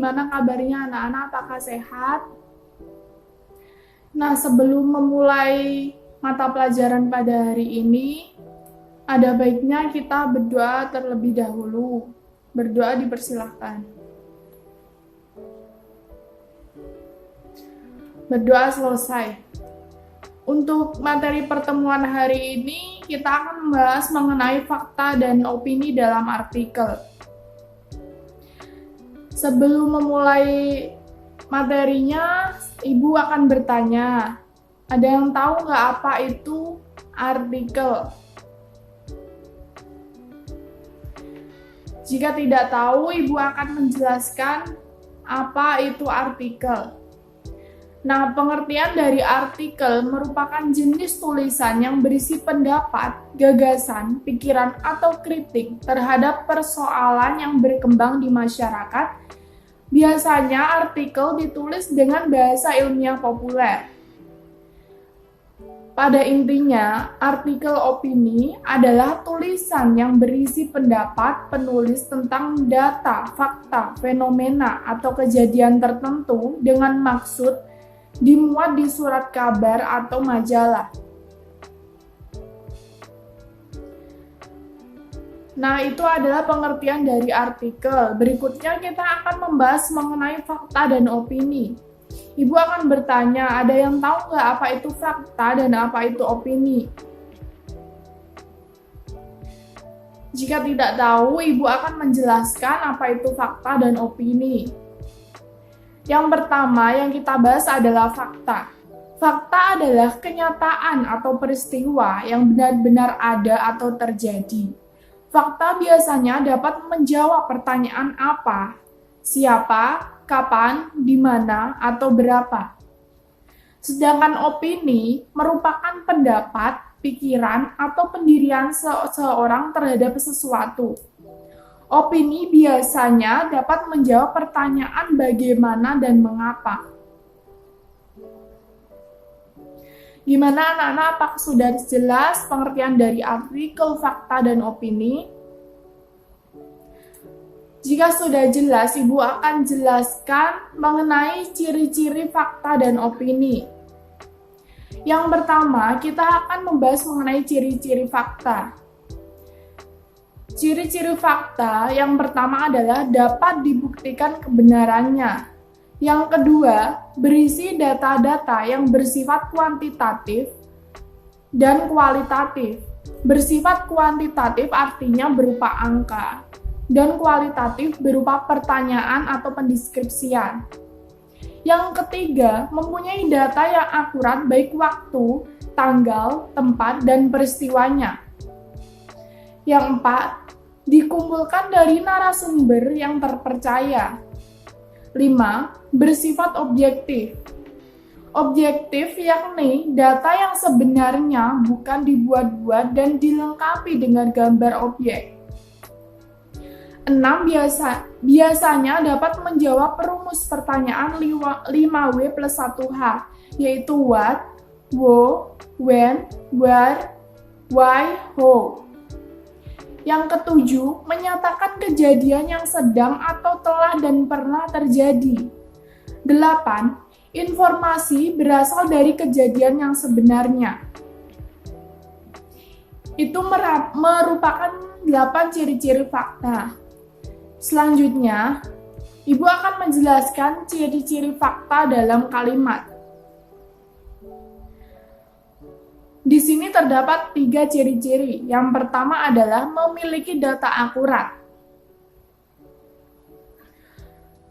gimana kabarnya anak-anak? Apakah sehat? Nah, sebelum memulai mata pelajaran pada hari ini, ada baiknya kita berdoa terlebih dahulu. Berdoa dipersilahkan. Berdoa selesai. Untuk materi pertemuan hari ini, kita akan membahas mengenai fakta dan opini dalam artikel. Sebelum memulai materinya, Ibu akan bertanya, ada yang tahu nggak apa itu artikel? Jika tidak tahu, Ibu akan menjelaskan apa itu artikel. Nah, pengertian dari artikel merupakan jenis tulisan yang berisi pendapat, gagasan, pikiran, atau kritik terhadap persoalan yang berkembang di masyarakat. Biasanya artikel ditulis dengan bahasa ilmiah populer. Pada intinya, artikel opini adalah tulisan yang berisi pendapat penulis tentang data, fakta, fenomena, atau kejadian tertentu dengan maksud dimuat di surat kabar atau majalah. Nah, itu adalah pengertian dari artikel. Berikutnya kita akan membahas mengenai fakta dan opini. Ibu akan bertanya, ada yang tahu nggak apa itu fakta dan apa itu opini? Jika tidak tahu, Ibu akan menjelaskan apa itu fakta dan opini. Yang pertama yang kita bahas adalah fakta. Fakta adalah kenyataan atau peristiwa yang benar-benar ada atau terjadi. Fakta biasanya dapat menjawab pertanyaan apa, siapa, kapan, di mana, atau berapa. Sedangkan opini merupakan pendapat, pikiran, atau pendirian seseorang terhadap sesuatu. Opini biasanya dapat menjawab pertanyaan bagaimana dan mengapa. Gimana anak-anak, apakah sudah jelas pengertian dari artikel, fakta, dan opini? Jika sudah jelas, Ibu akan jelaskan mengenai ciri-ciri fakta dan opini. Yang pertama, kita akan membahas mengenai ciri-ciri fakta. Ciri-ciri fakta yang pertama adalah dapat dibuktikan kebenarannya. Yang kedua, berisi data-data yang bersifat kuantitatif dan kualitatif. Bersifat kuantitatif artinya berupa angka, dan kualitatif berupa pertanyaan atau pendeskripsian. Yang ketiga, mempunyai data yang akurat baik waktu, tanggal, tempat, dan peristiwanya. Yang empat, dikumpulkan dari narasumber yang terpercaya. 5. Bersifat objektif. Objektif yakni data yang sebenarnya bukan dibuat-buat dan dilengkapi dengan gambar objek. 6. Biasanya dapat menjawab rumus pertanyaan 5W plus 1H, yaitu what, who, when, where, why, how. Yang ketujuh, menyatakan kejadian yang sedang atau telah dan pernah terjadi. 8. Informasi berasal dari kejadian yang sebenarnya. Itu merupakan 8 ciri-ciri fakta. Selanjutnya, Ibu akan menjelaskan ciri-ciri fakta dalam kalimat. Di sini terdapat 3 ciri-ciri. Yang pertama adalah memiliki data akurat.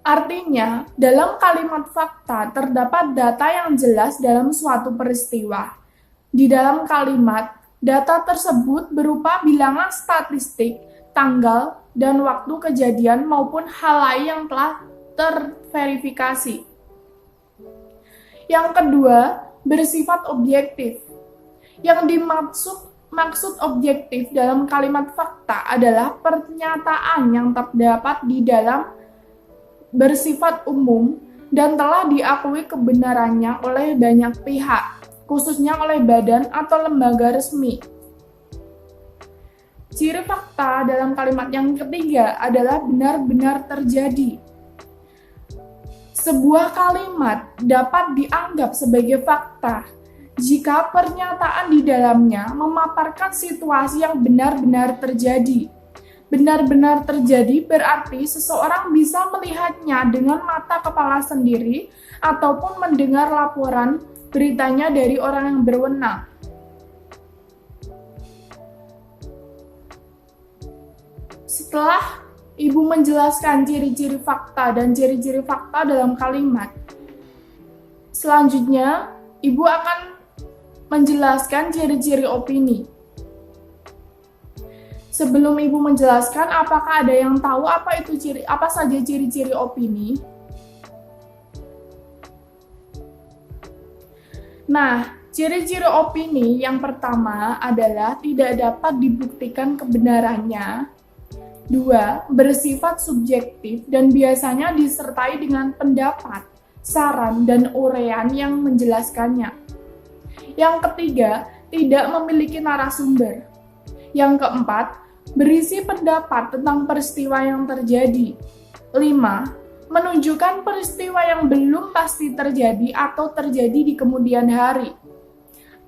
Artinya, dalam kalimat fakta terdapat data yang jelas dalam suatu peristiwa. Di dalam kalimat, data tersebut berupa bilangan statistik, tanggal, dan waktu kejadian maupun hal lain yang telah terverifikasi. Yang kedua, bersifat objektif. Yang dimaksud objektif dalam kalimat fakta adalah pernyataan yang terdapat di dalam bersifat umum dan telah diakui kebenarannya oleh banyak pihak, khususnya oleh badan atau lembaga resmi. Ciri fakta dalam kalimat yang ketiga adalah benar-benar terjadi. Sebuah kalimat dapat dianggap sebagai fakta jika pernyataan di dalamnya memaparkan situasi yang benar-benar terjadi. Benar-benar terjadi berarti seseorang bisa melihatnya dengan mata kepala sendiri ataupun mendengar laporan beritanya dari orang yang berwenang. Setelah Ibu menjelaskan ciri-ciri fakta dan ciri-ciri fakta dalam kalimat, selanjutnya Ibu akan menjelaskan ciri-ciri opini. Sebelum Ibu menjelaskan, apakah ada yang tahu apa saja ciri-ciri opini? Nah, ciri-ciri opini yang pertama adalah tidak dapat dibuktikan kebenarannya. 2. Bersifat subjektif dan biasanya disertai dengan pendapat, saran, dan uraian yang menjelaskannya. Yang ketiga, tidak memiliki narasumber. Yang keempat, berisi pendapat tentang peristiwa yang terjadi. 5. Menunjukkan peristiwa yang belum pasti terjadi atau terjadi di kemudian hari.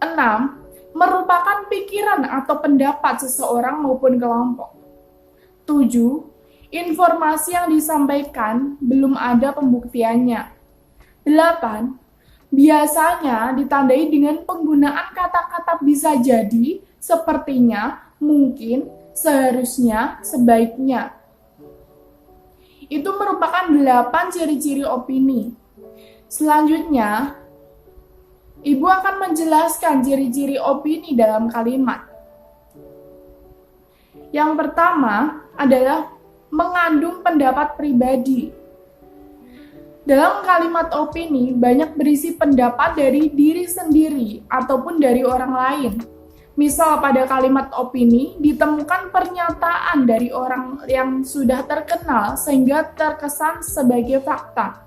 6. Merupakan pikiran atau pendapat seseorang maupun kelompok. 7. Informasi yang disampaikan belum ada pembuktiannya. 8. Biasanya ditandai dengan penggunaan kata-kata bisa jadi, sepertinya, mungkin, seharusnya, sebaiknya. Itu merupakan 8 ciri-ciri opini. Selanjutnya, Ibu akan menjelaskan ciri-ciri opini dalam kalimat. Yang pertama adalah mengandung pendapat pribadi. Dalam kalimat opini banyak berisi pendapat dari diri sendiri ataupun dari orang lain. Misal pada kalimat opini ditemukan pernyataan dari orang yang sudah terkenal sehingga terkesan sebagai fakta.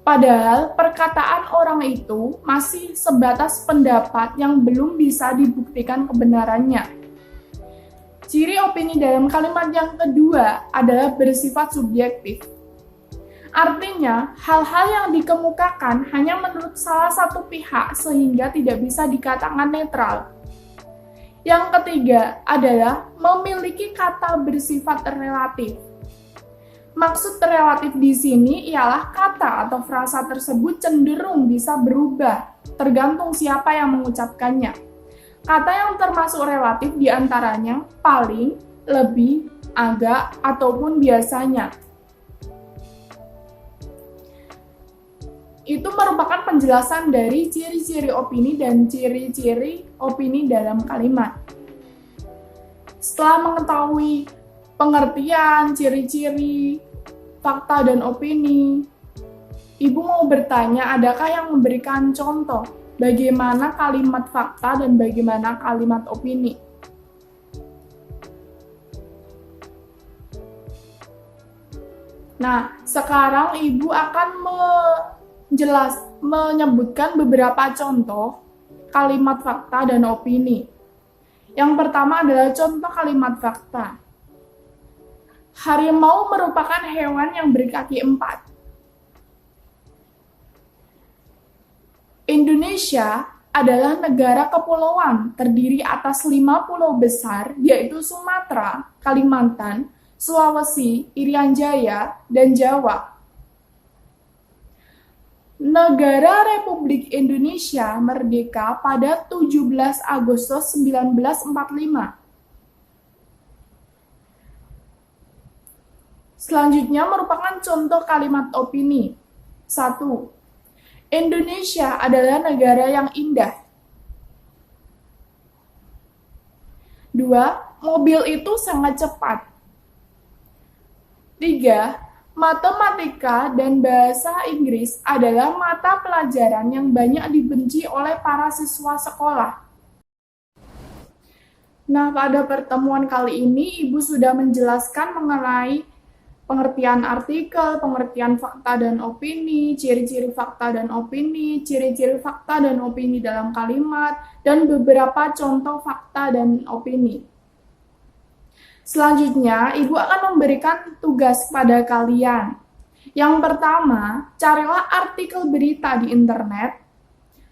Padahal perkataan orang itu masih sebatas pendapat yang belum bisa dibuktikan kebenarannya. Ciri opini dalam kalimat yang kedua adalah bersifat subjektif. Artinya, hal-hal yang dikemukakan hanya menurut salah satu pihak sehingga tidak bisa dikatakan netral. Yang ketiga adalah memiliki kata bersifat relatif. Maksud relatif di sini ialah kata atau frasa tersebut cenderung bisa berubah, tergantung siapa yang mengucapkannya. Kata yang termasuk relatif diantaranya paling, lebih, agak, ataupun biasanya. Itu merupakan penjelasan dari ciri-ciri opini dan ciri-ciri opini dalam kalimat. Setelah mengetahui pengertian, ciri-ciri, fakta, dan opini, Ibu mau bertanya, adakah yang memberikan contoh bagaimana kalimat fakta dan bagaimana kalimat opini? Nah, sekarang Ibu akan menyebutkan beberapa contoh kalimat fakta dan opini. Yang pertama adalah contoh kalimat fakta. Harimau merupakan hewan yang berkaki 4. Indonesia adalah negara kepulauan terdiri atas 5 pulau besar, yaitu Sumatera, Kalimantan, Sulawesi, Irian Jaya, dan Jawa. Negara Republik Indonesia merdeka pada 17 Agustus 1945. Selanjutnya merupakan contoh kalimat opini. 1. Indonesia adalah negara yang indah. 2. Mobil itu sangat cepat. 3. Matematika dan bahasa Inggris adalah mata pelajaran yang banyak dibenci oleh para siswa sekolah. Nah, pada pertemuan kali ini Ibu sudah menjelaskan mengenai pengertian artikel, pengertian fakta dan opini, ciri-ciri fakta dan opini, ciri-ciri fakta dan opini dalam kalimat, dan beberapa contoh fakta dan opini. Selanjutnya, Ibu akan memberikan tugas pada kalian. Yang pertama, carilah artikel berita di internet.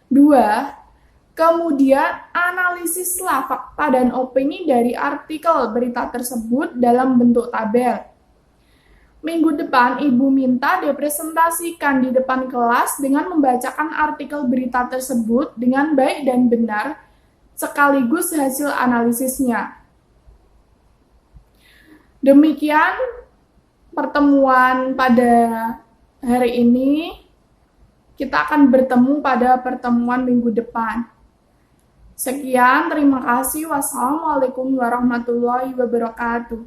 2. Kemudian analisislah fakta dan opini dari artikel berita tersebut dalam bentuk tabel. Minggu depan, Ibu minta dipresentasikan di depan kelas dengan membacakan artikel berita tersebut dengan baik dan benar, sekaligus hasil analisisnya. Demikian pertemuan pada hari ini. Kita akan bertemu pada pertemuan minggu depan. Sekian, terima kasih. Wassalamualaikum warahmatullahi wabarakatuh.